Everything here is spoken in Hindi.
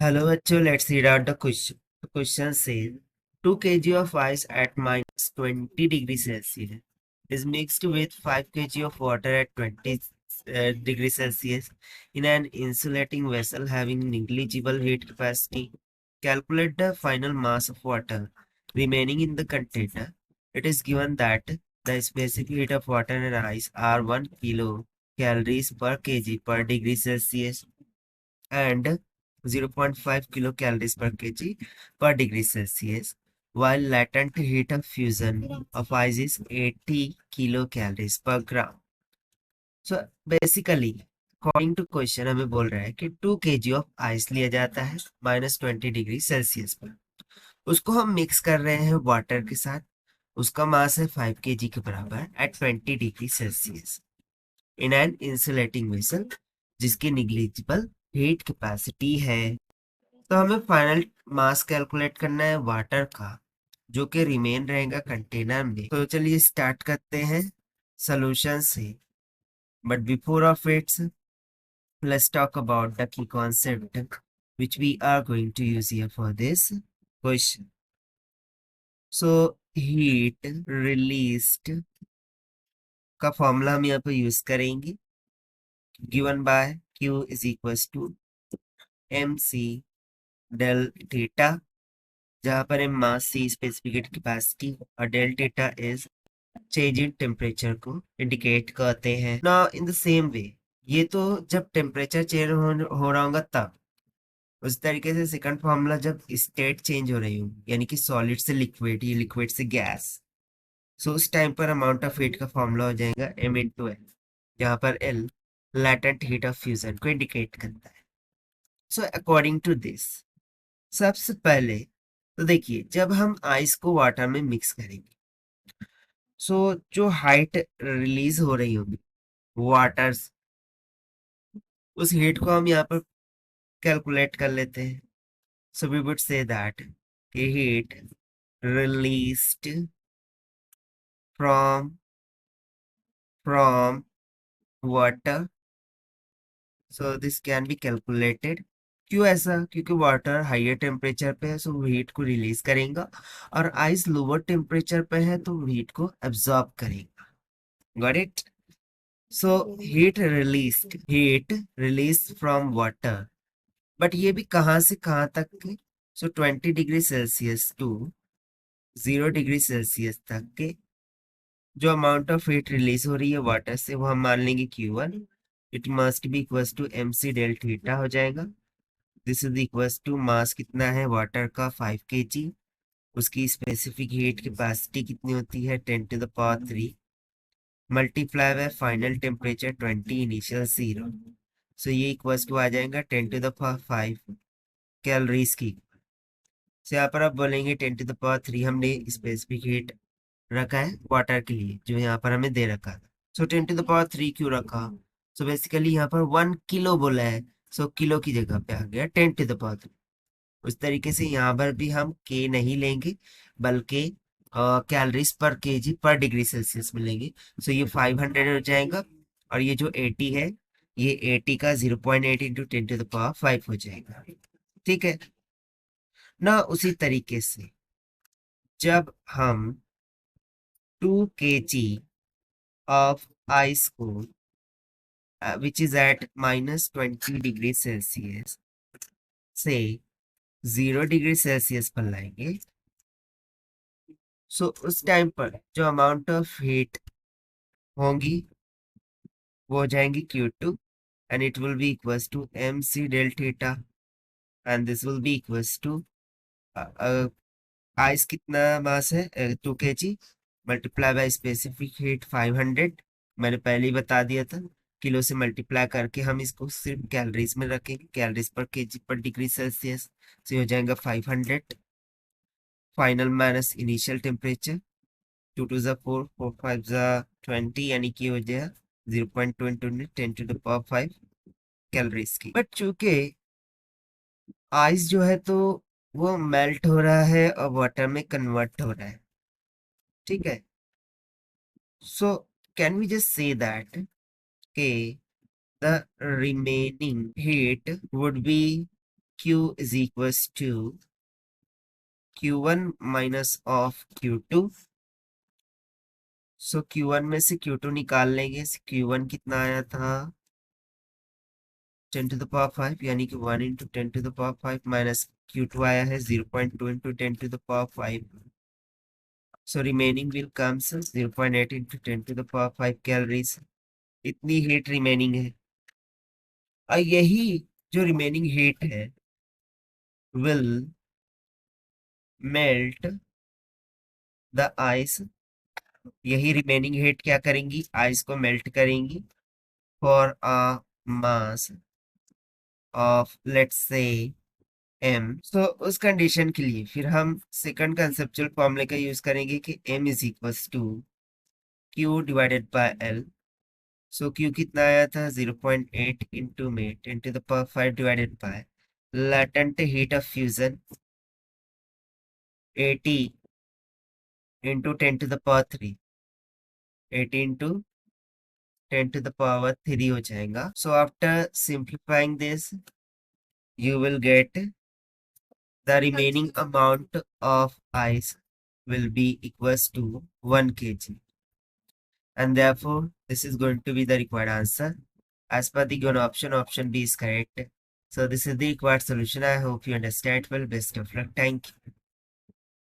Hello, bachcho. Let's read out the question. The question says 2 kg of ice at minus 20 degrees Celsius is mixed with 5 kg of water at 20 degrees Celsius in an insulating vessel having negligible heat capacity. Calculate the final mass of water remaining in the container. It is given that the specific heat of water and ice are 1 kilo calories per kg per degree Celsius and 0.5 kilocalories per kg per degree Celsius, while latent heat of fusion of ice is 80 kilocalories per gram. So basically, according to question हमें बोल रहा है कि 2 kg ऑफ आइस लिया जाता है -20 डिग्री सेल्सियस पर। उसको हम मिक्स कर रहे हैं वाटर के साथ। उसका मास है 5 kg के बराबर at 20 degree Celsius in an insulating vessel जिसकी निग्लिजिबल हीट कैपेसिटी है। तो हमें फाइनल मास कैलकुलेट करना है वाटर का जो कि रिमेन रहेगा कंटेनर में। तो चलिए स्टार्ट करते हैं सॉल्यूशन से, but before of its let's talk about the key concept which we are going to use here for this question. So heat released का फॉर्मूला हम यहाँ पे यूज करेंगे, given by Q is equals to mc del theta, जहाँ पर M mass C specific capacity और del theta is change in temperature को इंडिकेट करते हैं ना। इन द सेम वे ये तो जब टेम्परेचर चेंज हो रहा होगा तब, उस तरीके से सेकंड फॉर्मूला जब स्टेट चेंज हो रही होगी यानी कि सॉलिड से लिक्विड या लिक्विड से गैस, सो उस टाइम पर अमाउंट ऑफ हीट का फॉर्मूला हो जाएगा m इंटू एल, जहाँ पर L latent heat of fusion को इंडिकेट करता है। सो अकॉर्डिंग टू दिस, सबसे पहले तो देखिए जब हम आइस को वाटर में मिक्स करेंगे, सो जो हाइट रिलीज हो रही होगी वाटर, उस हीट को हम यहाँ पर कैलकुलेट कर लेते हैं। So we would say that heat released from from water, so this can be calculated. क्यों ऐसा? क्योंकि वाटर हाइयर टेम्परेचर पे है सो हीट को रिलीज करेगा, और आइस लोअर टेम्परेचर पे है तो हीट को एब्जॉर्ब करेगा। Got it? So heat release from water, but ये भी कहाँ से कहाँ तक के? So 20 degree Celsius to 0 degree Celsius तक के जो अमाउंट ऑफ हीट रिलीज हो रही है वाटर से वो हम मान लेंगे Q1। It must be equals to mc del theta हो जाएगा। This is equals to mass कितना है वाटर का 5 kg, उसकी स्पेसिफिक हीट कैपेसिटी कितनी होती है 10⁻³ multiply by final temperature 20 initial 0, सो ये इक्वल्स टू आ जाएगा 10⁵ कैलोरीज की। तो यहाँ पर आप बोलेंगे 10⁻³ हमने स्पेसिफिक हीट रखा है वाटर के लिए जो यहाँ पर हमें दे रखा था। सो 10⁻³ क्यों रखा? सो बेसिकली यहाँ पर 1 किलो बोला है, सो किलो की जगह पे आ गया 10⁻³। उस तरीके से यहाँ पर भी हम के नहीं लेंगे बल्कि कैलोरीज पर केजी पर डिग्री सेल्सियस में लेंगे। सो ये 500 हो जाएगा, और ये जो 80 है ये 80 का 0.8 इंटू 10⁵ हो जाएगा। ठीक है ना? उसी तरीके से जब हम 2 kg of ice को which is at -20 degree Celsius से 0 डिग्री सेल्सियस पर लाएंगे, सो उस टाइम पर जो अमाउंट ऑफ हीट होंगी वो हो जाएंगी Q2 and it will be equals to mc del theta, and this will be equals to ice कितना मास है 2 kg multiply by specific heat 500, मैंने पहले ही बता दिया था। किलो से मल्टीप्लाई करके हम इसको सिर्फ कैलोरीज में रखेंगे, कैलोरीज पर केजी पर डिग्री सेल्सियस से हो जाएगा 500 फाइनल माइनस इनिशियल टेम्परेचर 2 2 जा 4 4 5 जा 20 यानी कि हो जाएगा 0.20 10⁵ कैलोरीज की। बट चूंकि आइस जो है तो वो मेल्ट हो रहा है और वाटर में कन्वर्ट हो रहा है, ठीक है। So can we just say that के the remaining heat would be Q is equals to Q1 minus of Q2. So Q1 में से Q2 निकाल लेंगे. Q1 कितना आया था 10 to the power 5, यानी कि 1 into 10 to the power 5 minus Q2 आया है 0.2 into 10 to the power 5. So remaining will comes 0.8 into 10 to the power 5 calories. इतनी हीट रिमेनिंग है. और यही जो रिमेनिंग हीट है will melt the ice. यही रिमेनिंग हीट क्या करेंगी, आइस को मेल्ट करेंगी for a mass of let's say m. सो उस कंडीशन के लिए फिर हम सेकंड कंसेप्चुअल फॉर्मूले का यूज करेंगे कि m is equals to q divided by l. So q कितना आया था 0.8 इंटू में 10 to the power 5 divided by latent heat of fusion 80 into 10 to the power 3. 80 into 10 to the power 3 हो जाएगा. So after simplifying this, you will get the remaining amount of ice will be equals to 1 kg. And therefore, this is going to be the required answer. As per the given option, option B is correct. So this is the required solution. I hope you understand well. Best of luck. Thank you.